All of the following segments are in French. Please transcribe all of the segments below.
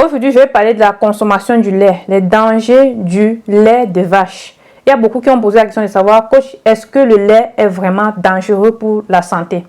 Aujourd'hui, je vais parler de la consommation du lait, les dangers du lait de vache. Il y a beaucoup qui ont posé la question de savoir, coach, est-ce que le lait est vraiment dangereux pour la santé?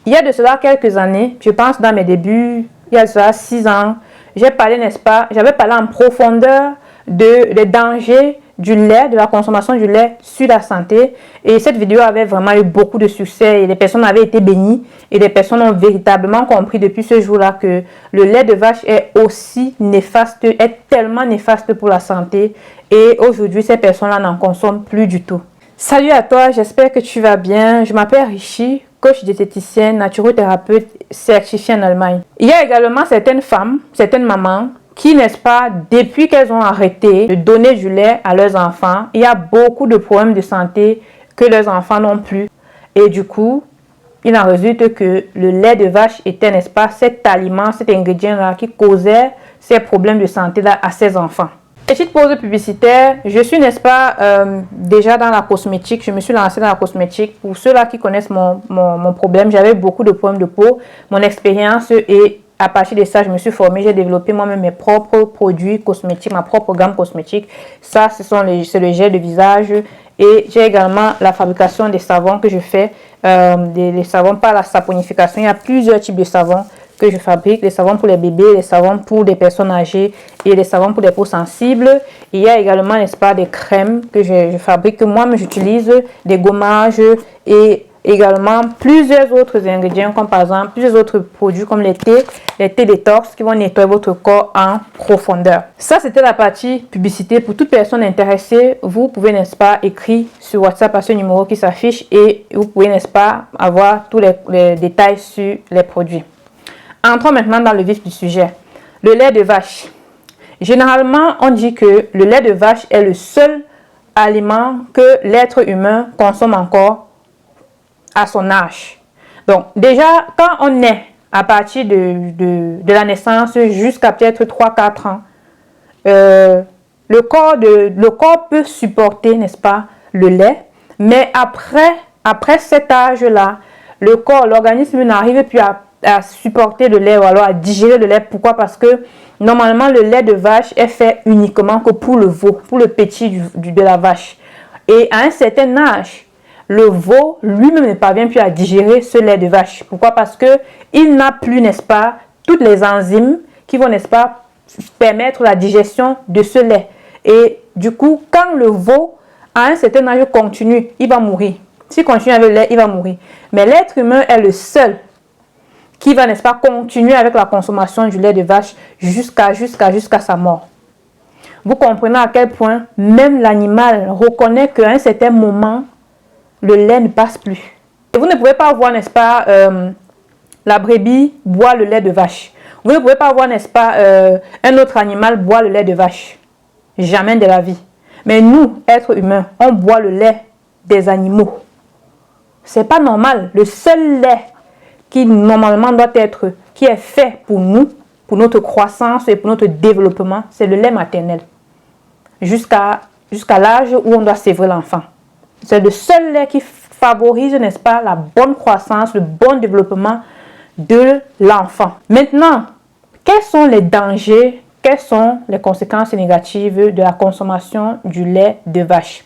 Il y a de cela quelques années, je pense dans mes débuts, il y a de cela 6 ans, j'ai parlé, n'est-ce pas, j'avais parlé en profondeur des dangers du lait, de la consommation du lait sur la santé. Et cette vidéo avait vraiment eu beaucoup de succès et les personnes avaient été bénies et les personnes ont véritablement compris depuis ce jour-là que le lait de vache est aussi néfaste, est tellement néfaste pour la santé. Et aujourd'hui, ces personnes-là n'en consomment plus du tout. Salut à toi, j'espère que tu vas bien. Je m'appelle Richie, coach diététicienne, naturothérapeute certifiée en Allemagne. Il y a également certaines femmes, certaines mamans qui, n'est-ce pas, depuis qu'elles ont arrêté de donner du lait à leurs enfants, il y a beaucoup de problèmes de santé que leurs enfants n'ont plus. Et du coup, il en résulte que le lait de vache était, n'est-ce pas, cet aliment, cet ingrédient-là qui causait ces problèmes de santé-là à ces enfants. Petite pause publicitaire, je suis, n'est-ce pas, déjà dans la cosmétique, je me suis lancée dans la cosmétique. Pour ceux-là qui connaissent mon problème, j'avais beaucoup de problèmes de peau, mon expérience et à partir de ça, je me suis formée, j'ai développé moi-même mes propres produits cosmétiques, ma propre gamme cosmétique. Ça, c'est le gel de visage et j'ai également la fabrication des savons que je fais, des savons par la saponification. Il y a plusieurs types de savons que je fabrique, les savons pour les bébés, les savons pour des personnes âgées et les savons pour des peaux sensibles. Il y a également, n'est-ce pas, des crèmes que je fabrique, que moi-même j'utilise, des gommages et également plusieurs autres ingrédients comme par exemple plusieurs autres produits comme les thés détox qui vont nettoyer votre corps en profondeur. Ça, c'était la partie publicité. Pour toute personne intéressée, vous pouvez, n'est-ce pas, écrire sur WhatsApp à ce numéro qui s'affiche et vous pouvez, n'est-ce pas, avoir tous les détails sur les produits. Entrons maintenant dans le vif du sujet. Le lait de vache. Généralement, on dit que le lait de vache est le seul aliment que l'être humain consomme encore à son âge. Donc, déjà, quand on est à partir de la naissance jusqu'à peut-être 3-4 ans, le corps peut supporter, n'est-ce pas, le lait. Mais après cet âge-là, l'organisme n'arrive plus à supporter le lait ou alors à digérer le lait. Pourquoi? Parce que normalement, le lait de vache est fait uniquement que pour le veau, pour le petit de la vache. Et à un certain âge, le veau lui-même ne parvient plus à digérer ce lait de vache. Pourquoi? Parce que il n'a plus, n'est-ce pas, toutes les enzymes qui vont, n'est-ce pas, permettre la digestion de ce lait. Et du coup, quand le veau, à un certain âge, continue, il va mourir. S'il continue avec le lait, il va mourir. Mais l'être humain est le seul qui va, n'est-ce pas, continuer avec la consommation du lait de vache jusqu'à sa mort. Vous comprenez à quel point même l'animal reconnaît qu'à un certain moment, le lait ne passe plus. Et vous ne pouvez pas voir, n'est-ce pas, la brebis boire le lait de vache. Vous ne pouvez pas voir, n'est-ce pas, un autre animal boire le lait de vache. Jamais de la vie. Mais nous, êtres humains, on boit le lait des animaux. C'est pas normal. Le seul lait qui normalement doit être, qui est fait pour nous, pour notre croissance et pour notre développement, c'est le lait maternel. Jusqu'à l'âge où on doit sévrer l'enfant. C'est le seul lait qui favorise, n'est-ce pas, la bonne croissance, le bon développement de l'enfant. Maintenant, quels sont les dangers, quelles sont les conséquences négatives de la consommation du lait de vache?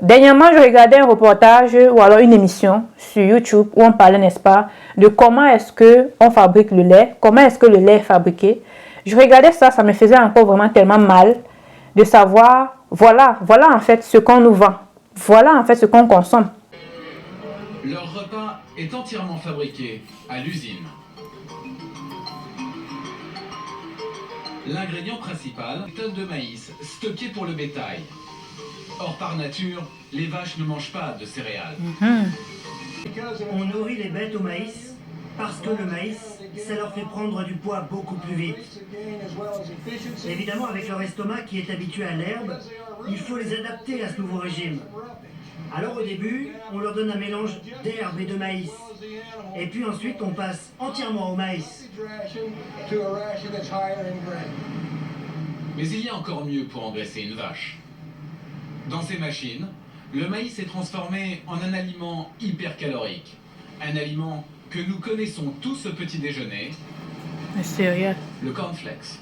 Dernièrement, je regardais un reportage ou alors une émission sur YouTube où on parlait, n'est-ce pas, de comment est-ce qu'on fabrique le lait, comment est-ce que le lait est fabriqué. Je regardais ça, ça me faisait encore vraiment tellement mal de savoir, voilà en fait ce qu'on nous vend. Voilà en fait ce qu'on consomme. Leur repas est entièrement fabriqué à l'usine. L'ingrédient principal, tonnes de maïs stockées pour le bétail. Or, par nature, les vaches ne mangent pas de céréales. On nourrit les bêtes au maïs parce que le maïs, ça leur fait prendre du poids beaucoup plus vite. Évidemment, avec leur estomac qui est habitué à l'herbe, il faut les adapter à ce nouveau régime. Alors au début, on leur donne un mélange d'herbe et de maïs. Et puis ensuite, on passe entièrement au maïs. Mais il y a encore mieux pour engraisser une vache. Dans ces machines, le maïs est transformé en un aliment hypercalorique. Un aliment que nous connaissons tous au petit déjeuner. C'est sérieux. le cornflakes.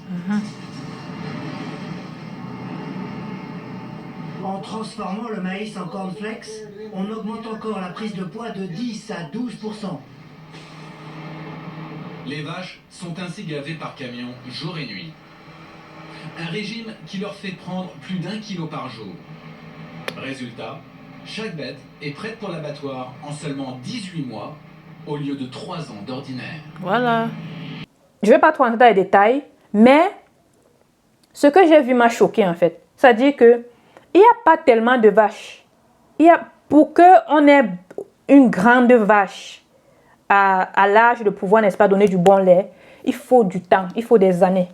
En transformant le maïs en cornflakes, on augmente encore la prise de poids de 10 à 12%. Les vaches sont ainsi gavées par camion jour et nuit. Un régime qui leur fait prendre plus d'1 kilo par jour. Résultat, chaque bête est prête pour l'abattoir en seulement 18 mois au lieu de 3 ans d'ordinaire. Voilà. Je ne vais pas trop entrer dans les détails, mais ce que j'ai vu m'a choqué en fait. C'est-à-dire que il n'y a pas tellement de vaches. Pour qu'on ait une grande vache à l'âge de pouvoir, n'est-ce pas, donner du bon lait, il faut du temps, il faut des années.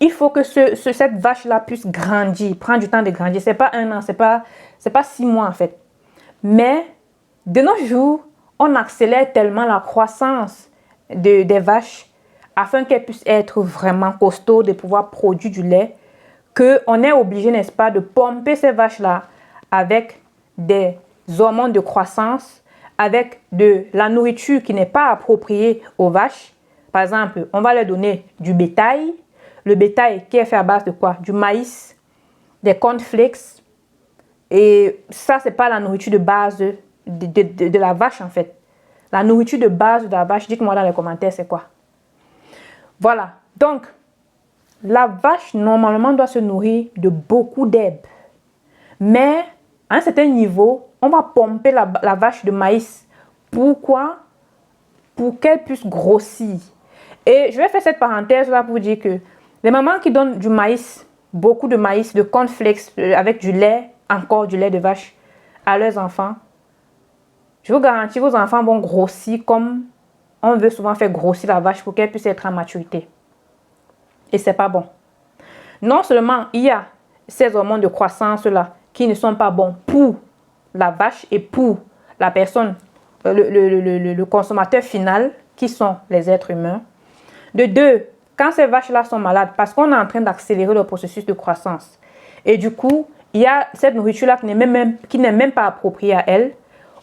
Il faut que cette vache-là puisse grandir, prendre du temps de grandir. Ce n'est pas 1 an, ce n'est pas 6 mois en fait. Mais de nos jours, on accélère tellement la croissance des vaches afin qu'elles puissent être vraiment costauds, de pouvoir produire du lait, qu'on est obligé, n'est-ce pas, de pomper ces vaches-là avec des hormones de croissance, avec de la nourriture qui n'est pas appropriée aux vaches. Par exemple, on va leur donner du bétail. Le bétail qui est fait à base de quoi? Du maïs, des cornflakes. Et ça, ce n'est pas la nourriture de base de la vache en fait. La nourriture de base de la vache, dites-moi dans les commentaires, c'est quoi? Voilà. Donc, la vache, normalement, doit se nourrir de beaucoup d'herbes. Mais, à un certain niveau, on va pomper la vache de maïs. Pourquoi? Pour qu'elle puisse grossir. Et je vais faire cette parenthèse-là pour vous dire que les mamans qui donnent du maïs, beaucoup de maïs, de cornflakes, avec du lait, encore du lait de vache, à leurs enfants, je vous garantis, vos enfants vont grossir comme on veut souvent faire grossir la vache pour qu'elle puisse être en maturité. Et c'est pas bon. Non seulement il y a ces hormones de croissance-là qui ne sont pas bons pour la vache et pour la personne, le consommateur final, qui sont les êtres humains. De deux, quand ces vaches-là sont malades, parce qu'on est en train d'accélérer le processus de croissance, et du coup, il y a cette nourriture-là qui n'est même pas appropriée à elles,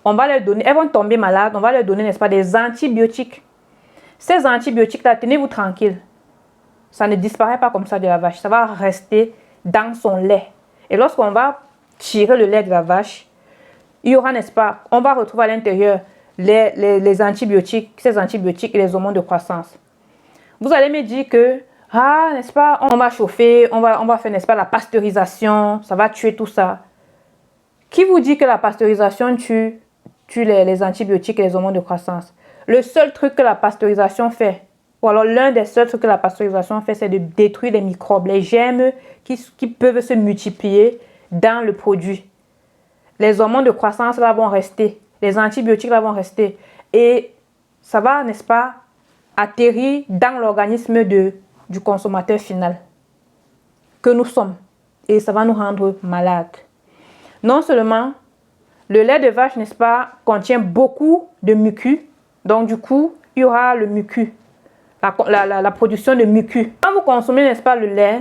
on va leur donner, elles vont tomber malades, on va leur donner, n'est-ce pas, des antibiotiques. Ces antibiotiques-là, tenez-vous tranquille. Ça ne disparaît pas comme ça de la vache. Ça va rester dans son lait. Et lorsqu'on va tirer le lait de la vache, il y aura, n'est-ce pas, on va retrouver à l'intérieur les antibiotiques, ces antibiotiques et les hormones de croissance. Vous allez me dire que, n'est-ce pas, on va chauffer, on va faire, n'est-ce pas, la pasteurisation, ça va tuer tout ça. Qui vous dit que la pasteurisation tue les antibiotiques et les hormones de croissance? Le seul truc que la pasteurisation fait, ou alors l'un des seuls trucs que la pasteurisation fait, c'est de détruire les microbes, les germes qui peuvent se multiplier dans le produit. Les hormones de croissance là vont rester, les antibiotiques là vont rester. Et ça va, n'est-ce pas, atterrir dans l'organisme du consommateur final que nous sommes. Et ça va nous rendre malades. Non seulement, le lait de vache, n'est-ce pas, contient beaucoup de mucus. Donc, du coup, il y aura le mucus, la production de mucus. Quand vous consommez, n'est-ce pas, le lait,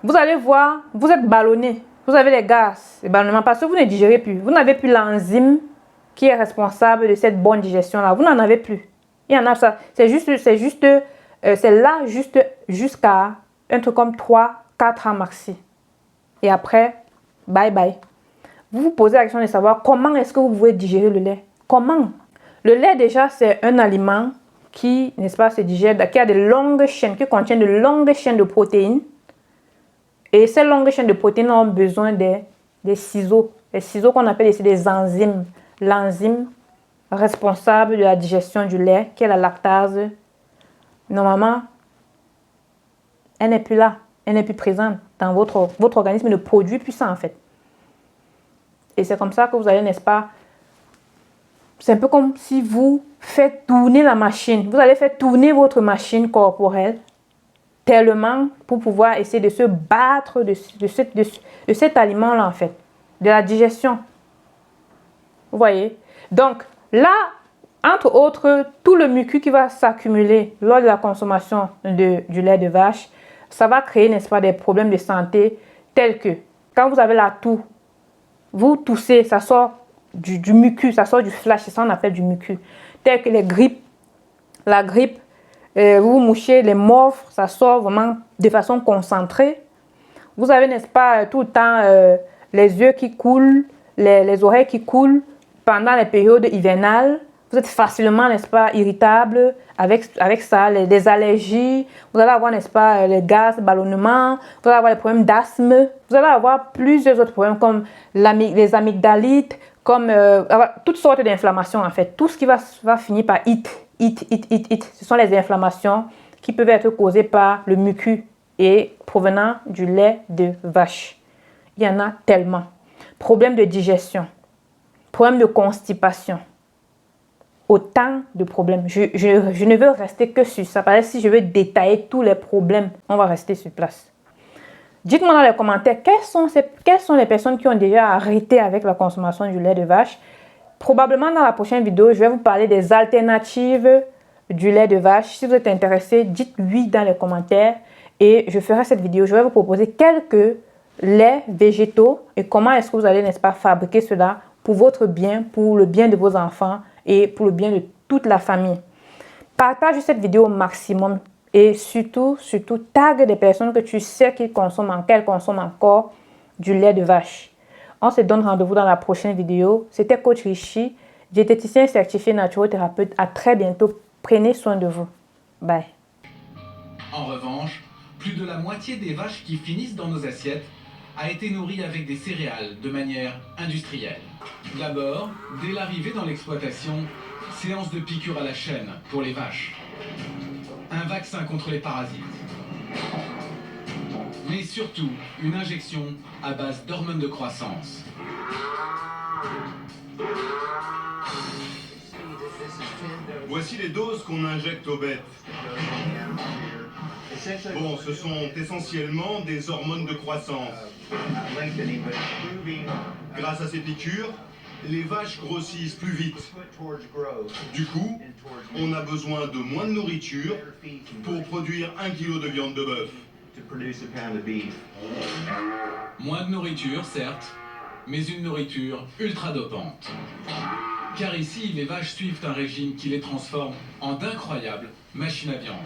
vous allez voir, vous êtes ballonné. Vous avez les gaz, les ballonnements, parce que vous ne digérez plus. Vous n'avez plus l'enzyme qui est responsable de cette bonne digestion-là. Vous n'en avez plus. Il y en a ça. C'est là juste jusqu'à un truc comme 3-4 ans maxi. Et après, bye bye. Vous vous posez la question de savoir comment est-ce que vous pouvez digérer le lait. Comment? Le lait déjà, c'est un aliment qui, n'est-ce pas, se digère, qui a de longues chaînes, qui contient de longues chaînes de protéines. Et ces longues chaînes de protéines ont besoin des ciseaux. Les ciseaux qu'on appelle ici des enzymes. L'enzyme responsable de la digestion du lait, qui est la lactase, normalement, elle n'est plus là. Elle n'est plus présente dans votre organisme, ne produit plus ça en fait. Et c'est comme ça que vous allez, n'est-ce pas, c'est un peu comme si vous faites tourner la machine. Vous allez faire tourner votre machine corporelle tellement pour pouvoir essayer de se battre de cet aliment-là en fait, de la digestion. Vous voyez? Donc là, entre autres, tout le mucus qui va s'accumuler lors de la consommation du lait de vache, ça va créer, n'est-ce pas, des problèmes de santé tels que quand vous avez la toux, vous toussez, ça sort du mucus, ça sort du flash, c'est ça qu'on appelle du mucus. Tels que la grippe, vous vous mouchez, les morphes, ça sort vraiment de façon concentrée. Vous avez, n'est-ce pas, tout le temps les yeux qui coulent, les oreilles qui coulent pendant les périodes hivernales. Vous êtes facilement, n'est-ce pas, irritable avec ça, les allergies. Vous allez avoir, n'est-ce pas, les gaz, ballonnements. Vous allez avoir les problèmes d'asthme. Vous allez avoir plusieurs autres problèmes comme les amygdalites, comme toutes sortes d'inflammations en fait. Tout ce qui va finir par it. Ce sont les inflammations qui peuvent être causées par le mucus et provenant du lait de vache. Il y en a tellement. Problèmes de digestion, problèmes de constipation. Autant de problèmes. Je ne veux rester que sur ça. Parce que si je veux détailler tous les problèmes, on va rester sur place. Dites-moi dans les commentaires quelles sont les personnes qui ont déjà arrêté avec la consommation du lait de vache. Probablement dans la prochaine vidéo, je vais vous parler des alternatives du lait de vache. Si vous êtes intéressé, dites oui dans les commentaires et je ferai cette vidéo. Je vais vous proposer quelques laits végétaux et comment est-ce que vous allez, n'est-ce pas, fabriquer cela pour votre bien, pour le bien de vos enfants et pour le bien de toute la famille. Partage cette vidéo au maximum et surtout, tag des personnes que tu sais qu'elles consomment encore du lait de vache. On se donne rendez-vous dans la prochaine vidéo. C'était Coach Richie, diététicien certifié naturothérapeute. À très bientôt. Prenez soin de vous. Bye. En revanche, plus de la moitié des vaches qui finissent dans nos assiettes a été nourrie avec des céréales de manière industrielle. D'abord, dès l'arrivée dans l'exploitation, séance de piqûres à la chaîne pour les vaches. Un vaccin contre les parasites. Mais surtout, une injection à base d'hormones de croissance. Voici les doses qu'on injecte aux bêtes. Bon, ce sont essentiellement des hormones de croissance. Grâce à ces piqûres, les vaches grossissent plus vite. Du coup, on a besoin de moins de nourriture pour produire 1 kg de viande de bœuf. Moins de nourriture, certes, mais une nourriture ultra dopante. Car ici, les vaches suivent un régime qui les transforme en d'incroyables machines à viande.